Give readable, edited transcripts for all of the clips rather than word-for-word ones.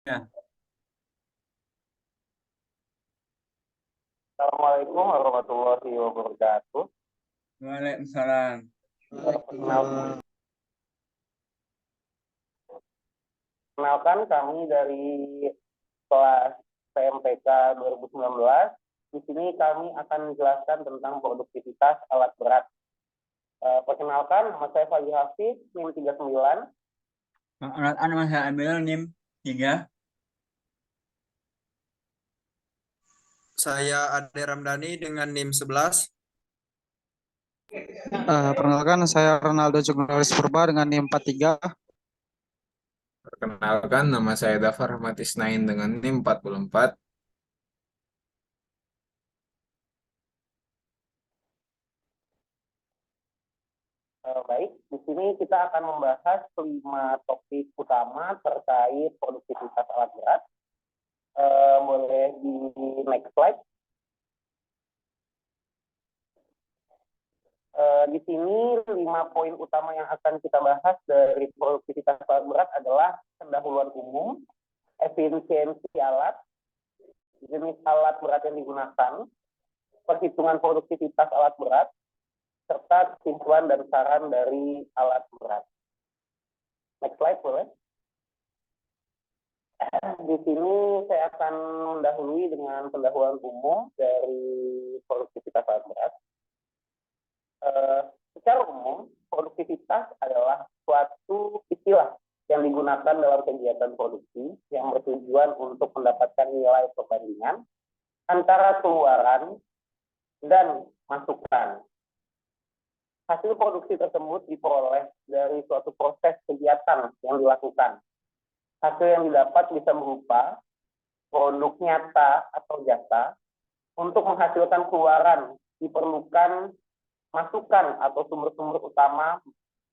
Ya, Assalamualaikum warahmatullahi wabarakatuh. Waalaikumsalam. Perkenalkan, kami dari kelas PMPK 2019. Di sini kami akan menjelaskan tentang produktivitas alat berat. Perkenalkan, nama saya Fajri Hafiz, NIM 39. Alat anak saya ambil NIM 3. Saya Ade Ramdhani dengan NIM 11. Perkenalkan, saya Ronaldo Jurnalis Purba dengan NIM 43. Perkenalkan, nama saya Dafar Ahmad Isnain dengan NIM 44. Baik, di sini kita akan membahas 5 topik utama terkait produktivitas alat berat. Boleh di next slide. Di sini 5 poin utama yang akan kita bahas dari produktivitas alat berat adalah pendahuluan umum, efisiensi alat, jenis alat berat yang digunakan, perhitungan produktivitas alat berat, serta kesimpulan dan saran dari alat berat. Next slide boleh. Di sini saya akan mendahului dengan pendahuluan umum dari produktivitas alat berat. Secara umum, produktivitas adalah suatu istilah yang digunakan dalam kegiatan produksi yang bertujuan untuk mendapatkan nilai perbandingan antara keluaran dan masukan. Hasil produksi tersebut diperoleh dari suatu proses kegiatan yang dilakukan. Hasil yang didapat bisa berupa produk nyata atau jasa. Untuk menghasilkan keluaran diperlukan masukan atau sumber-sumber utama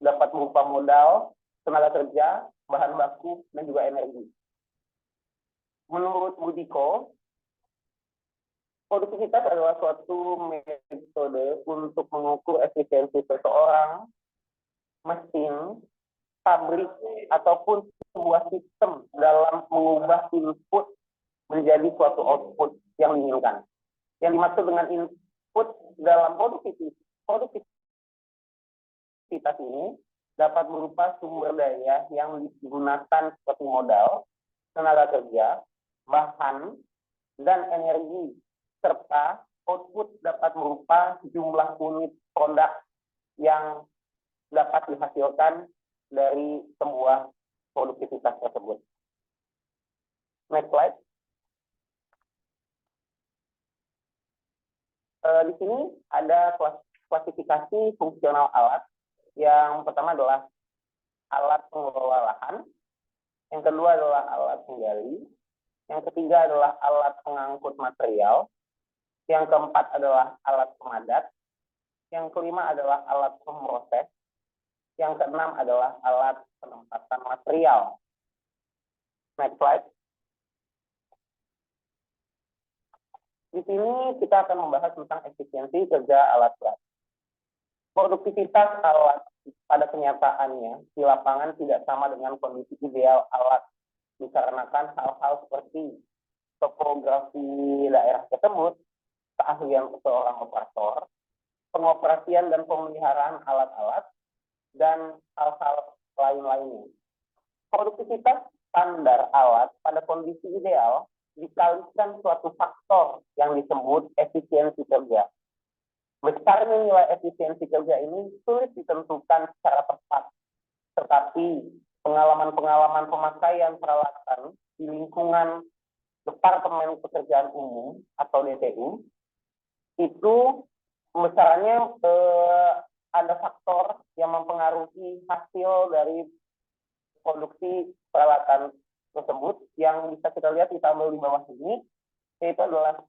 dapat berupa modal, tenaga kerja, bahan baku, dan juga energi. Menurut Budiko, produktivitas adalah suatu metode untuk mengukur efisiensi seseorang, mesin, pabrik, ataupun sebuah sistem dalam mengubah input menjadi suatu output yang diinginkan. Yang dimaksud dengan input dalam produktivitas ini dapat berupa sumber daya yang digunakan seperti modal, tenaga kerja, bahan, dan energi, serta output dapat berupa jumlah unit produk yang dapat dihasilkan dari sebuah produktivitas tersebut. Next slide. Di sini ada klasifikasi fungsional alat. Yang pertama adalah alat pengelola lahan, yang kedua adalah alat penggali, yang ketiga adalah alat pengangkut material, yang keempat adalah alat pemadat, yang kelima adalah alat pemroses, yang keenam adalah alat penempatan material. Next slide. Di sini kita akan membahas tentang efisiensi kerja alat berat. Produktivitas alat pada kenyataannya di lapangan tidak sama dengan kondisi ideal alat, dikarenakan hal-hal seperti topografi daerah tersebut, keahlian seorang operator, pengoperasian dan pemeliharaan alat-alat, dan hal-hal lain-lainnya. Produktivitas standar alat pada kondisi ideal dikalikan suatu faktor yang disebut efisiensi kerja. Besarnya nilai efisiensi kerja ini sulit ditentukan secara tepat, tetapi pengalaman-pengalaman pemakaian peralatan di lingkungan Departemen Pekerjaan Umum atau DPU itu besarnya ada faktor yang mempengaruhi hasil dari produksi peralatan tersebut yang bisa kita lihat di tabel di bawah ini, yaitu adalah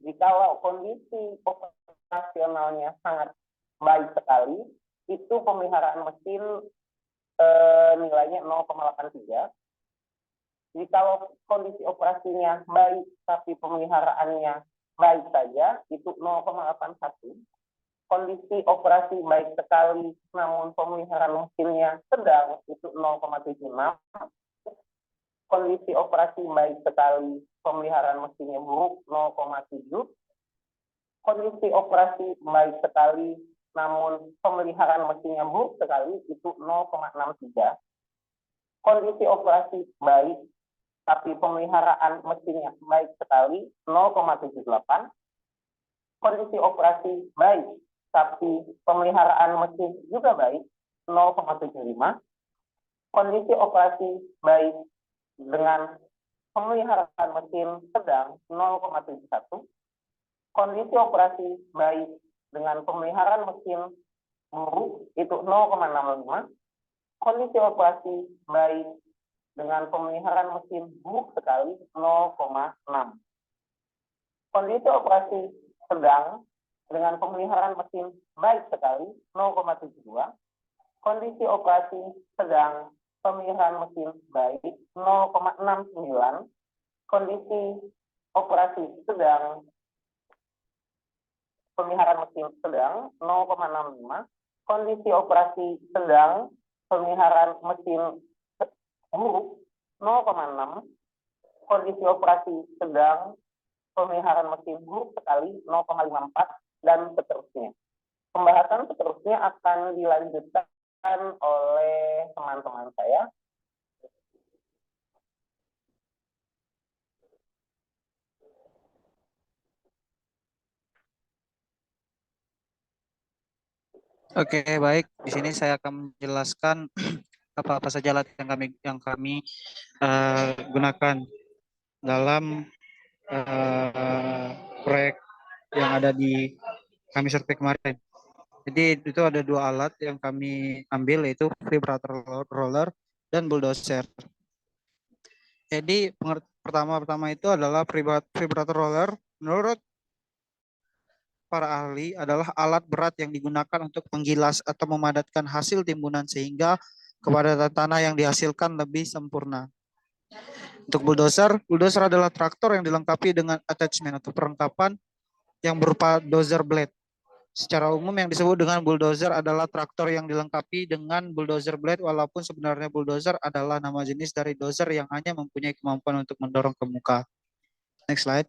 jikalau kondisi operasionalnya sangat baik sekali, itu pemeliharaan mesin nilainya 0,83. Jikalau kondisi operasinya baik tapi pemeliharaannya baik saja, itu 0,81. Kondisi operasi baik sekali namun pemeliharaan mesinnya sedang, itu 0,76. kondisi operasi baik sekali, pemeliharaan mesinnya buruk 0,7, kondisi operasi baik sekali, namun pemeliharaan mesinnya buruk sekali itu 0,63, kondisi operasi baik tapi pemeliharaan mesinnya baik sekali 0,78, kondisi operasi baik tapi pemeliharaan mesin juga baik 0,75, kondisi operasi baik dengan pemeliharaan mesin sedang 0,71, kondisi operasi baik dengan pemeliharaan mesin buruk itu 0,65, kondisi operasi baik dengan pemeliharaan mesin buruk sekali 0,6. Kondisi operasi sedang dengan pemeliharaan mesin baik sekali 0,72, kondisi operasi sedang pemeliharaan mesin baik 0,69, kondisi operasi sedang pemeliharaan mesin sedang 0,65, kondisi operasi sedang pemeliharaan mesin buruk 0,6, kondisi operasi sedang pemeliharaan mesin buruk sekali 0,54, dan seterusnya. Pembahasan seterusnya akan dilanjutkan oleh teman-teman saya. Oke, baik. Di sini saya akan menjelaskan apa-apa saja alat yang kami gunakan dalam proyek yang ada di kami survei kemarin. Jadi itu ada dua alat yang kami ambil, yaitu vibrator roller dan bulldozer. Jadi pertama itu adalah vibrator roller. Menurut para ahli adalah alat berat yang digunakan untuk menggilas atau memadatkan hasil timbunan sehingga kepadatan tanah yang dihasilkan lebih sempurna. Untuk bulldozer adalah traktor yang dilengkapi dengan attachment atau perlengkapan yang berupa dozer blade. Secara umum yang disebut dengan bulldozer adalah traktor yang dilengkapi dengan bulldozer blade, walaupun sebenarnya bulldozer adalah nama jenis dari dozer yang hanya mempunyai kemampuan untuk mendorong ke muka. Next slide.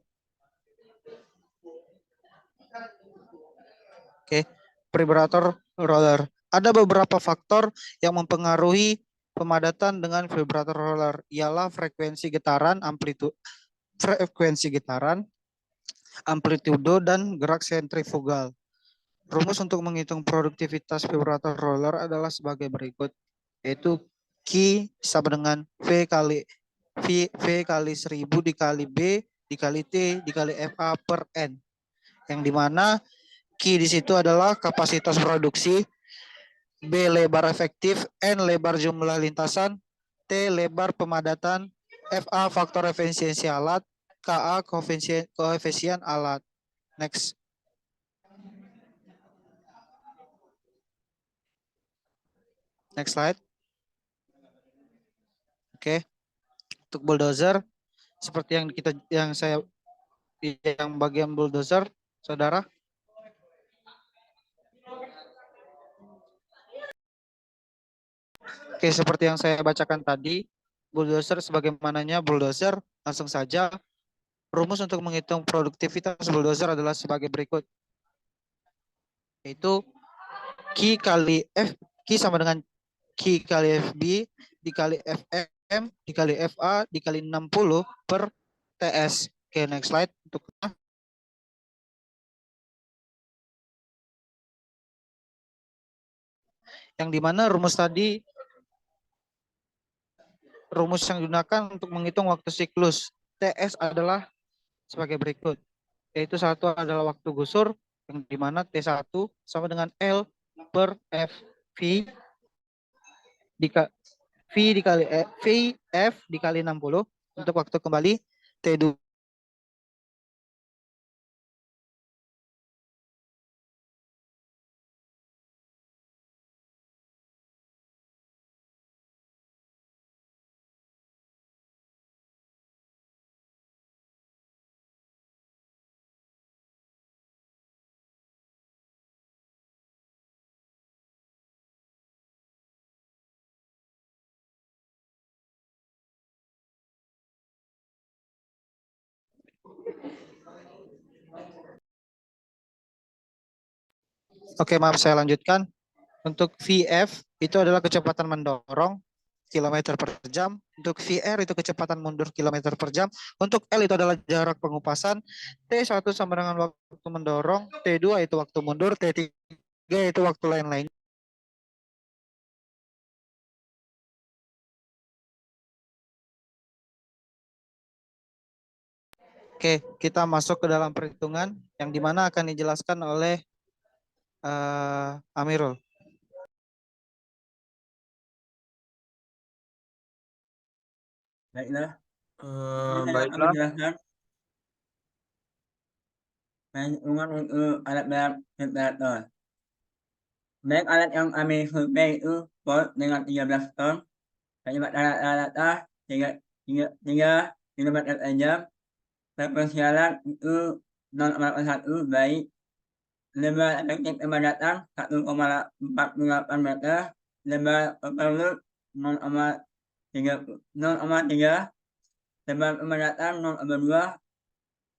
Oke, vibrator roller. Ada beberapa faktor yang mempengaruhi pemadatan dengan vibrator roller, ialah frekuensi getaran, amplitudo, dan gerak sentrifugal. Rumus untuk menghitung produktivitas vibrator roller adalah sebagai berikut, yaitu Q sama dengan V kali 1000 dikali B dikali T dikali FA per N, yang dimana Q di situ adalah kapasitas produksi, B lebar efektif, N lebar jumlah lintasan, T lebar pemadatan, FA faktor efisiensi alat, KA koefisien alat. Next. Next slide. Oke. Untuk bulldozer seperti yang bagian bulldozer, saudara. Oke, seperti yang saya bacakan tadi, bulldozer sebagaimananya bulldozer, langsung saja. Rumus untuk menghitung produktivitas bulldozer adalah sebagai berikut, yaitu Q sama dengan Q kali FB dikali FM dikali FA dikali 60 per TS. Oke, next slide. Untuk yang dimana rumus yang digunakan untuk menghitung waktu siklus TS adalah sebagai berikut, yaitu satu adalah waktu gusur, yang dimana T1 sama dengan L per F V F dikali 60. Untuk waktu kembali T2 Oke, maaf saya lanjutkan. Untuk VF itu adalah kecepatan mendorong kilometer per jam. Untuk VR itu kecepatan mundur kilometer per jam. Untuk L itu adalah jarak pengupasan. T1 sama dengan waktu mendorong. T2 itu waktu mundur. T3 itu waktu lain-lain. Oke, kita masuk ke dalam perhitungan yang dimana akan dijelaskan oleh Amirul. Baiklah. Baiklah. Menjelaskan perhitungan untuk alat berat temperatur. Baik alat yang kami survei itu volt dengan 13 ton, kecepatan rata-rata 3 km per jam. Frekuensi alat itu 0,1 baik lebar efektif kepadatan 1,48 meter, lebar overload 0,3, lebar kepadatan 0,2,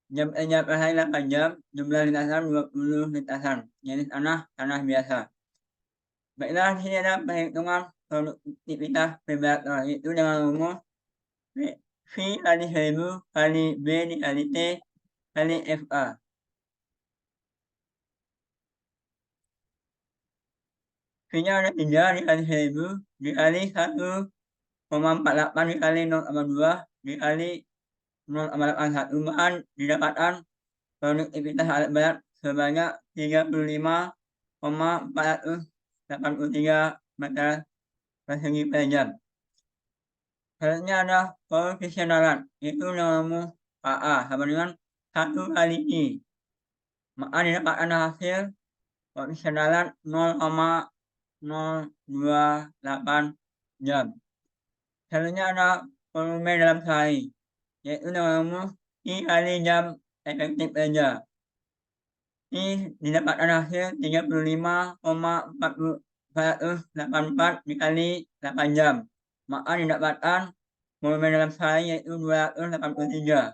jam kerja per hari 8 jam, jumlah lintasan 20 lintasan, jenis tanah biasa. Baiklah, di sini ada perhitungan produktivitas vibrator, yaitu dengan rumus V kali 1000 kali B dikali T kali FA. V-nya ada 3 dikali 1000 dikali 1,48 dikali 0,2 dikali 0,81, bahan didapatkan produktivitas alat berat sebanyak 35,483 meter persegi per jam. Selanjutnya ada koefisien alat, yaitu rumus AA sama dengan 1 kali I. Maka didapatkan hasil koefisien alat 0,028 jam. Selanjutnya ada volume dalam sehari, yaitu rumus I kali jam efektif kerja. I didapatkan hasil 35,484 dikali 8 jam. Maka didapatkan volume dalam sehari yaitu 283.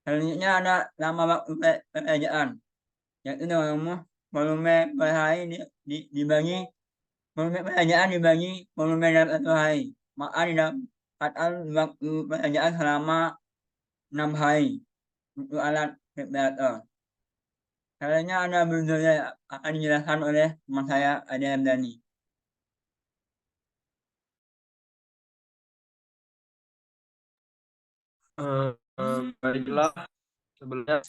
Selanjutnya ada lama waktu pekerjaan, yaitu rumus volume per hari dibagi volume pekerjaan dibagi volume dalam 1 hari. Maka didapatkan waktu pekerjaan selama 6 hari untuk alat vibrator. Selanjutnya ada bulldozer akan dijelaskan oleh teman saya Ade Ramdhani. Baiklah, sebelumnya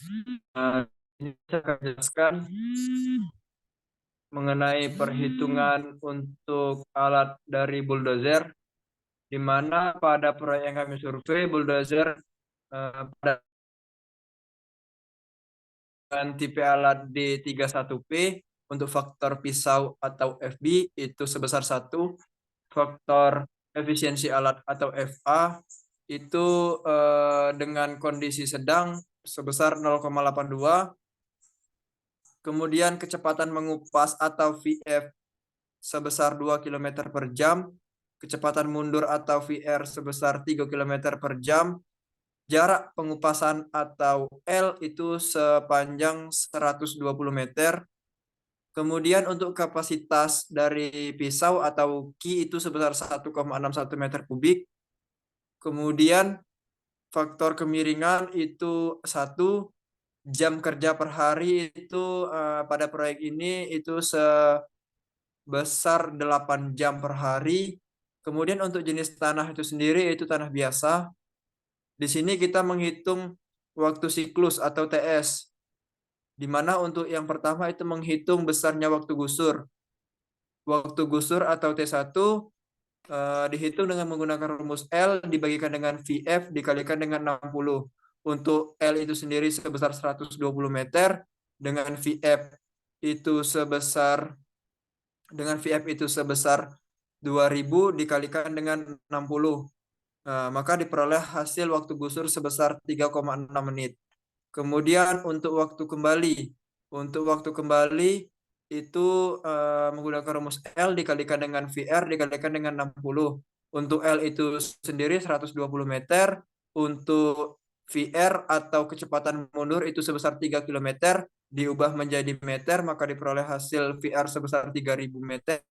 ini saya akan jelaskan mengenai perhitungan untuk alat dari bulldozer, di mana pada proyek yang kami survei bulldozer pada tipe alat D31P untuk faktor pisau atau FB itu sebesar 1, faktor efisiensi alat atau FA itu dengan kondisi sedang sebesar 0,82. Kemudian kecepatan mengupas atau VF sebesar 2 km per jam, kecepatan mundur atau VR sebesar 3 km per jam, jarak pengupasan atau L itu sepanjang 120 meter. Kemudian untuk kapasitas dari pisau atau ki itu sebesar 1,61 meter kubik. Kemudian faktor kemiringan itu 1, jam kerja per hari itu pada proyek ini itu sebesar 8 jam per hari. Kemudian untuk jenis tanah itu sendiri itu tanah biasa. Di sini kita menghitung waktu siklus atau TS, di mana untuk yang pertama itu menghitung besarnya waktu gusur. Waktu gusur atau T1 dihitung dengan menggunakan rumus L dibagikan dengan VF dikalikan dengan 60. Untuk L itu sendiri sebesar 120 meter, dengan VF itu sebesar 2000 dikalikan dengan 60. Maka diperoleh hasil waktu gusur sebesar 3,6 menit. Kemudian untuk waktu kembali itu menggunakan rumus L dikalikan dengan VR dikalikan dengan 60. Untuk L itu sendiri 120 meter, untuk VR atau kecepatan mundur itu sebesar 3 km, diubah menjadi meter, maka diperoleh hasil VR sebesar 3000 meter.